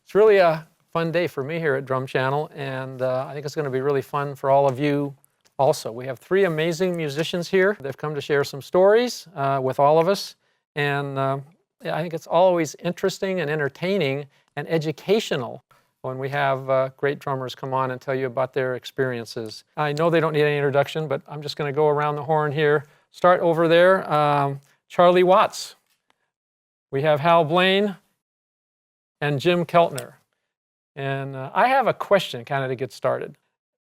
It's really a fun day for me here at DrumChannel, and I think it's going to be really fun for all of you also. We have three amazing musicians here. They've come to share some stories with all of us, and I think it's always interesting and entertaining and educational when we have great drummers come on and tell you about their experiences. I know they don't need any introduction, but I'm just going to go around the horn here. Start over there, Charlie Watts. We have Hal Blaine and Jim Keltner. And I have a question kind of to get started.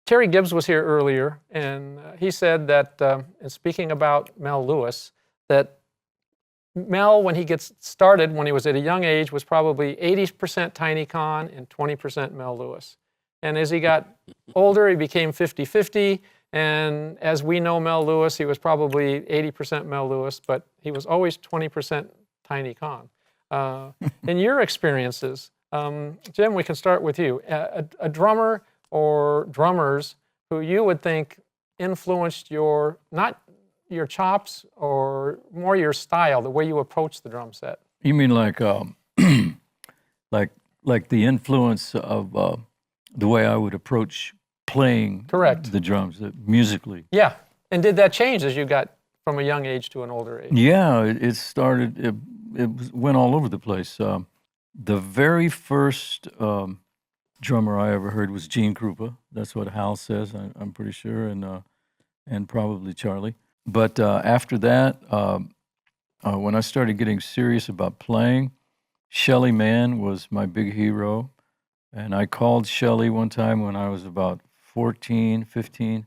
Terry Gibbs was here earlier, and he said that, in speaking about Mel Lewis, that Mel, when he gets started, when he was at a young age, was probably 80% Tiny Con and 20% Mel Lewis. And as he got older, he became 50-50. And as we know Mel Lewis, he was probably 80% Mel Lewis, but he was always 20% Tiny Con. In your experiences, Jim, we can start with you. A drummer or drummers who you would think influenced your, not your chops or more your style, the way you approach the drum set. You mean like like the influence of the way I would approach playing Correct. The drums musically? Yeah, and did that change as you got from a young age to an older age? Yeah, it started, it went all over the place. The very first drummer I ever heard was Gene Krupa. That's what Hal says, I'm pretty sure, and probably Charlie. But after that, when I started getting serious about playing, Shelly Manne was my big hero. And I called Shelly one time when I was about 14, 15.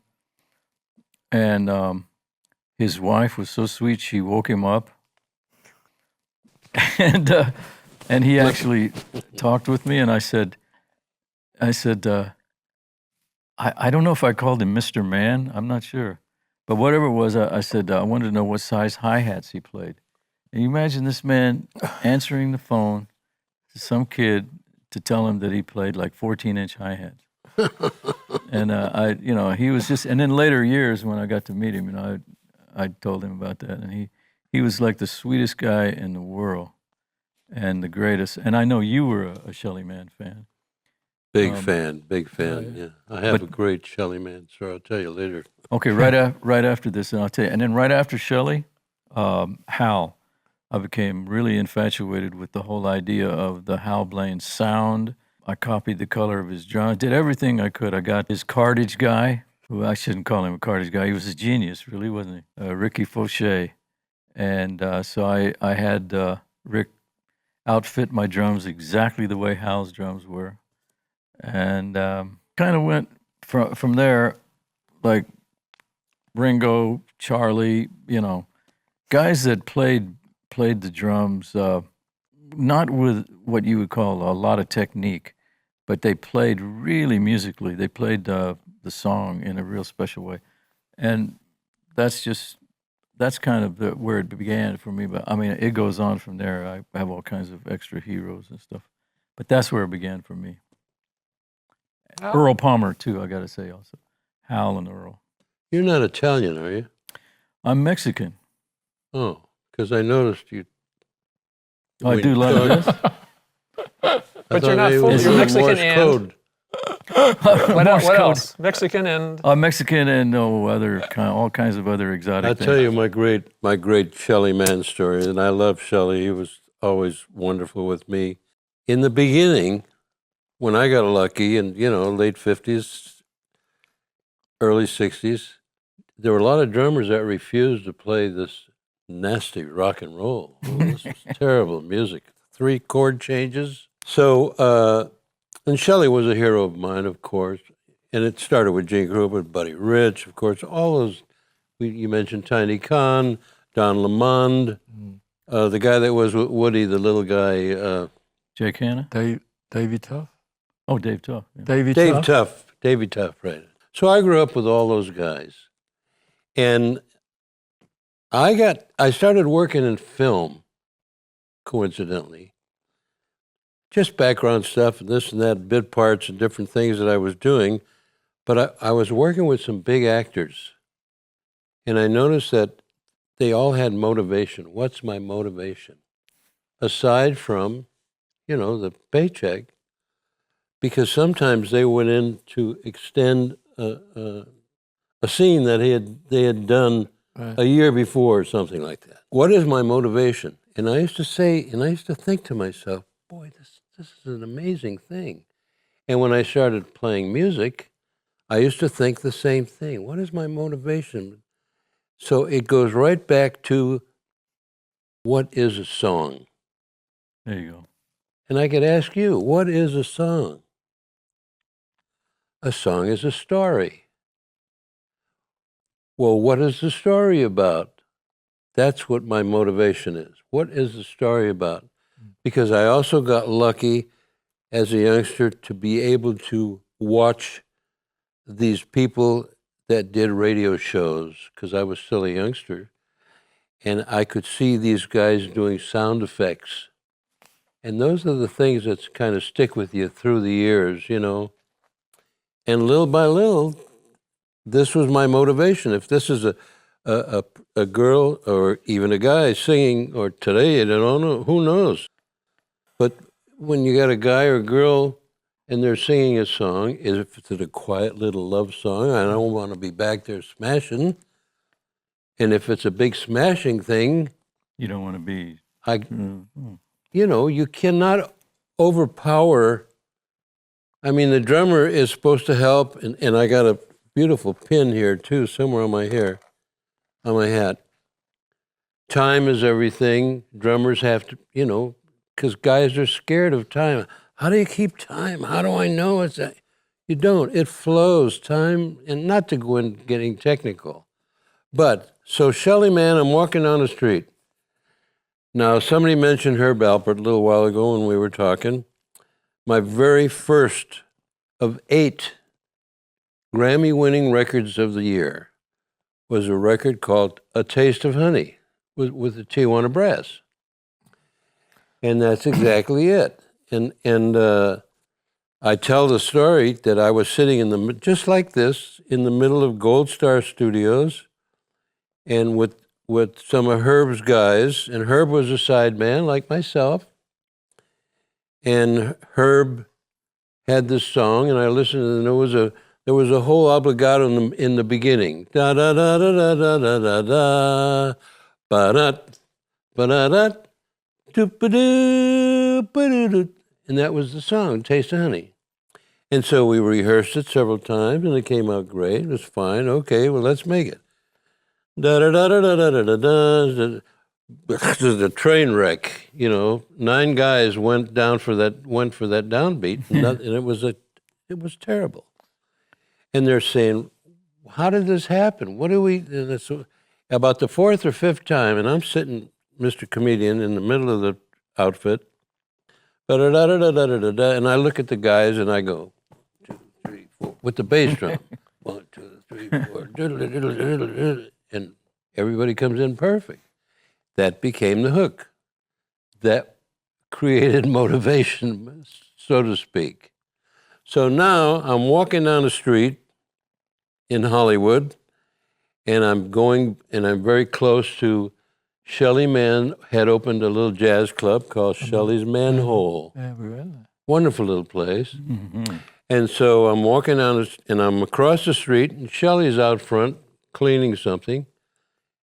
And his wife was so sweet, she woke him up. And he actually talked with me, and I said, I don't know if I called him Mr. Man, I'm not sure. But whatever it was, I said, I wanted to know what size hi-hats he played. And you imagine this man answering the phone to some kid to tell him that he played like 14-inch hi-hats. And he was just, and in later years when I got to meet him, I told him about that, and he was like the sweetest guy in the world and the greatest. And I know you were a Shelly Manne fan. Big fan, yeah. I have a great Shelly Manne story. I'll tell you later. Okay, right after this, and I'll tell you. And then right after Shelly, Hal, I became really infatuated with the whole idea of the Hal Blaine sound. I copied the color of his drum. I did everything I could. I got his cartage guy, who I shouldn't call him a cartage guy. He was a genius, really, wasn't he? Ricky Fauché. And so I had Rick outfit my drums exactly the way Hal's drums were. And kind of went from there, like Ringo, Charlie, guys that played the drums, not with what you would call a lot of technique, but they played really musically. They played the song in a real special way. And that's kind of where it began for me. But I mean, it goes on from there. I have all kinds of extra heroes and stuff. But that's where it began for me. Earl Palmer, too, I got to say also. Hal and Earl. You're not Italian, are you? I'm Mexican. Oh, because I noticed you. Oh, I do love this. But you're not full. You're Mexican and code. what else? Mexican and Mexican and all kinds of other exotic I'll things. tell you my great Shelly Manne story, and I love Shelly. He was always wonderful with me. In the beginning, when I got lucky, in late 50s, early 60s, there were a lot of drummers that refused to play this nasty rock and roll. Oh, this was terrible music. 3 chord changes. So, and Shelly was a hero of mine, of course. And it started with Gene Krupa, Buddy Rich, of course. All those, you mentioned Tiny Con, Don Lombardi, the guy that was with Woody, the little guy. Jake Hanna? Davy Tuff? Oh, Dave Tuff. Yeah. Davy Tuff, right. So I grew up with all those guys. And I started working in film, coincidentally. Just background stuff and this and that, bit parts and different things that I was doing. But I was working with some big actors. And I noticed that they all had motivation. What's my motivation? Aside from, the paycheck, because sometimes they went in to extend a scene that they had done a year before or something like that. What is my motivation? And I used to think to myself, boy, this is an amazing thing. And when I started playing music, I used to think the same thing. What is my motivation? So it goes right back to, what is a song? There you go. And I could ask you, what is a song? A song is a story. Well, what is the story about? That's what my motivation is. What is the story about? Because I also got lucky as a youngster to be able to watch these people that did radio shows, because I was still a youngster, and I could see these guys doing sound effects. And those are the things that kind of stick with you through the years, you know. And little by little, this was my motivation. If this is a girl or even a guy singing, or today, I don't know, who knows? But when you got a guy or girl and they're singing a song, if it's a quiet little love song, I don't want to be back there smashing. And if it's a big smashing thing, You don't want to be. you know, you cannot overpower. I mean, the drummer is supposed to help, and I got a beautiful pin here too, somewhere on my hair, on my hat. Time is everything. Drummers have to, you know, because guys are scared of time. How do you keep time? How do I know it's that? You don't. It flows. Time, and not to go in getting technical. But, so Shelley, man, I'm walking down the street. Now, somebody mentioned Herb Alpert a little while ago when we were talking. My very first of 8 Grammy-winning records of the year was a record called A Taste of Honey with the Tijuana Brass. And that's exactly it. And I tell the story that I was sitting just like this, in the middle of Gold Star Studios, and with some of Herb's guys, and Herb was a sideman like myself, and Herb had this song, and I listened, and there was a whole obligato in the beginning. Da da da da da da da da da, ba da ba da da, doop ba doo ba doo doo, and that was the song, Taste of Honey. And so we rehearsed it several times, and it came out great. It was fine. Okay, well, let's make it. Da da da da da da da da. This is a train wreck, you know. 9 guys went for that downbeat, and it was terrible. And they're saying, "How did this happen? What do we?" And it's about the 4th or 5th time, and I'm sitting, Mr. Comedian, in the middle of the outfit, and I look at the guys and I go, 2, 3, 4, with the bass drum, 1, 2, 3, 4, and everybody comes in perfect. That became the hook. That created motivation, so to speak. So now I'm walking down the street in Hollywood, and I'm very close to Shelley Mann had opened a little jazz club called Shelley's Manhole. Yeah, we read that. Wonderful little place. Mm-hmm. And so I'm walking down, and I'm across the street, and Shelley's out front cleaning something.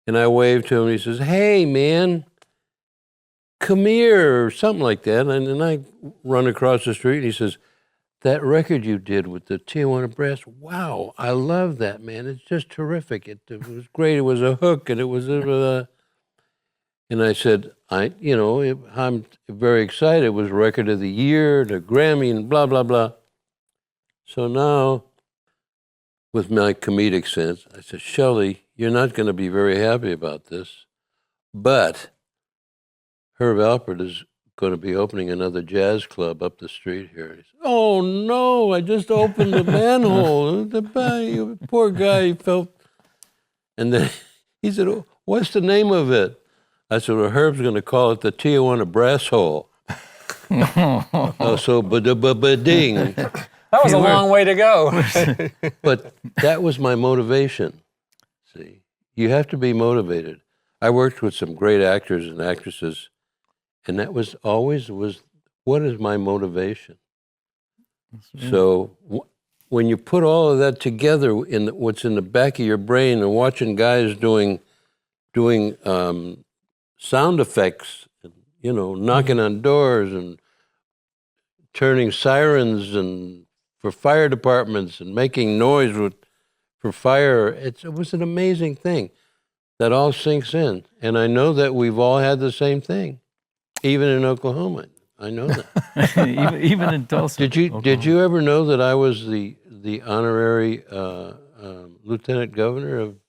And I wave to him, and he says, "Hey, man, come here," or something like that. And then I run across the street, and he says, "That record you did with the Tijuana Brass, wow, I love that, man. It's just terrific. It was great. It was a hook, and it was a..." And I said, I'm very excited. It was Record of the Year, the Grammy, and blah, blah, blah. So now, with my comedic sense, I said, "Shelley, you're not going to be very happy about this, but Herb Alpert is going to be opening another jazz club up the street here." He said, "Oh, no, I just opened the Manhole." The poor guy, he felt... And then he said, "Oh, what's the name of it?" I said, "Well, Herb's going to call it the Tijuana Brass Hole." So, ba-da-ba-ba-ding. That was a long way to go. But that was my motivation. See, you have to be motivated. I worked with some great actors and actresses, and that was always what is my motivation? So when you put all of that together in what's in the back of your brain and watching guys doing sound effects, you know, knocking on doors and turning sirens and for fire departments and making noise for fire, it was an amazing thing that all sinks in. And I know that we've all had the same thing, even in Oklahoma. I know that. even in Tulsa. Did you ever know that I was the honorary lieutenant governor of the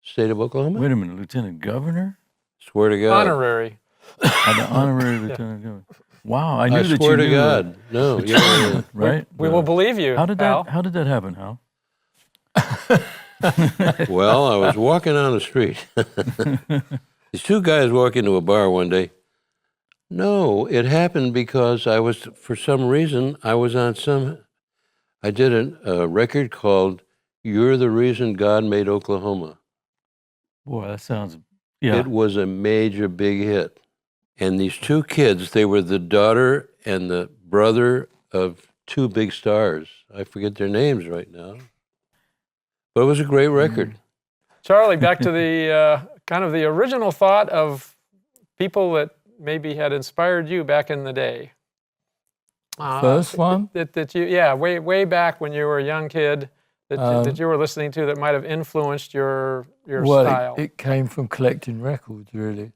state of Oklahoma? Wait a minute, lieutenant governor? Swear to God. Honorary. The honorary lieutenant governor. Wow, I knew I that swear you to knew God. No, yeah. right? We will believe you, How did Hal. that happen, Hal? Well, I was walking on the street. These two guys walk into a bar one day. No, it happened because for some reason, I did a record called "You're the Reason God Made Oklahoma." Boy, that sounds, yeah. It was a major big hit. And these two kids, they were the daughter and the brother of two big stars. I forget their names right now. But it was a great record. Charlie, back to the kind of the original thought of people that maybe had inspired you back in the day. First one? That you, yeah, way back when you were a young kid that you were listening to that might have influenced your style. It came from collecting records, really.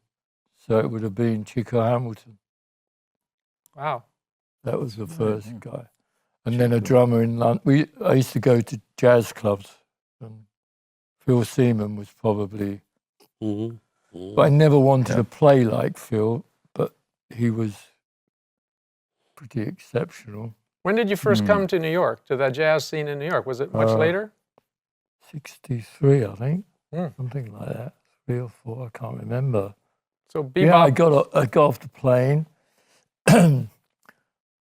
So it would have been Chico Hamilton. Wow. That was the first guy. And then a drummer in London. I used to go to jazz clubs. And Phil Seaman was probably... Mm-hmm. Mm-hmm. But I never wanted to play like Phil, but he was pretty exceptional. When did you first come to New York, to that jazz scene in New York? Was it much later? 63, I think. Something like that. 3 or 4, I can't remember. So bebop. Yeah, I got off the plane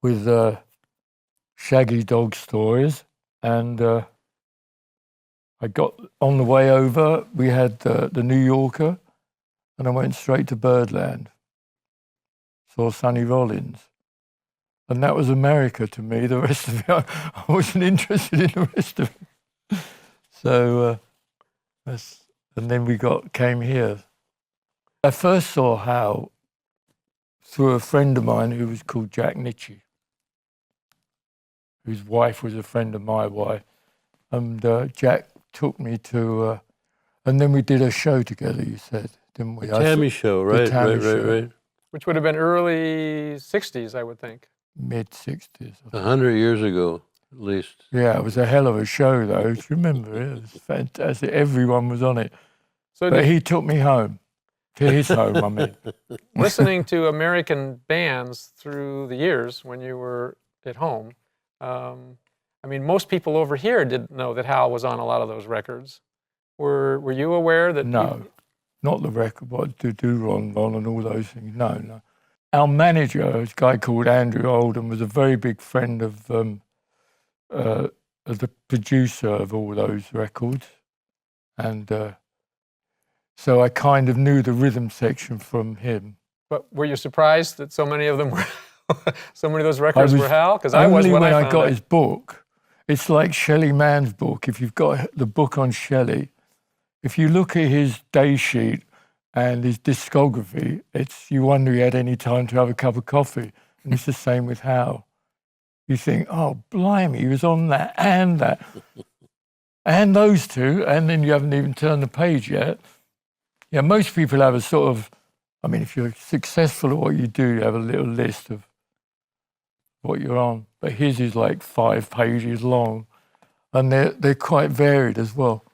with Shaggy Dog Stories, and I got on the way over. We had the New Yorker, and I went straight to Birdland. Saw Sonny Rollins, and that was America to me. The rest of it, I wasn't interested in the rest of it. So, and then we came here. I first saw Hal through a friend of mine who was called Jack Nitchie, whose wife was a friend of my wife. And Jack took me to, and then we did a show together, you said, didn't we? The Tammy Show, right? Right. Which would have been early 60s, I would think. Mid-60s. 100 years ago, at least. Yeah, it was a hell of a show, though. Do you remember it? It was fantastic. Everyone was on it. So but he took me home. To his home, I mean. Listening to American bands through the years when you were at home, I mean, most people over here didn't know that Hal was on a lot of those records. Were you aware that? No, not the record, but Do Ron Ron and all those things. No. Our manager, a guy called Andrew Oldham, was a very big friend of the producer of all those records, and. So I kind of knew the rhythm section from him. But were you surprised that so many of them were, so many of those records were Hal? Because I was when I got his book. It's like Shelley Mann's book. If you've got the book on Shelley, if you look at his day sheet and his discography, you wonder he had any time to have a cup of coffee. And it's the same with Hal. You think, oh, blimey, he was on that and those two, and then you haven't even turned the page yet. Yeah, most people have a sort of, I mean, if you're successful at what you do, you have a little list of what you're on. But his is like 5 pages long, and they're quite varied as well.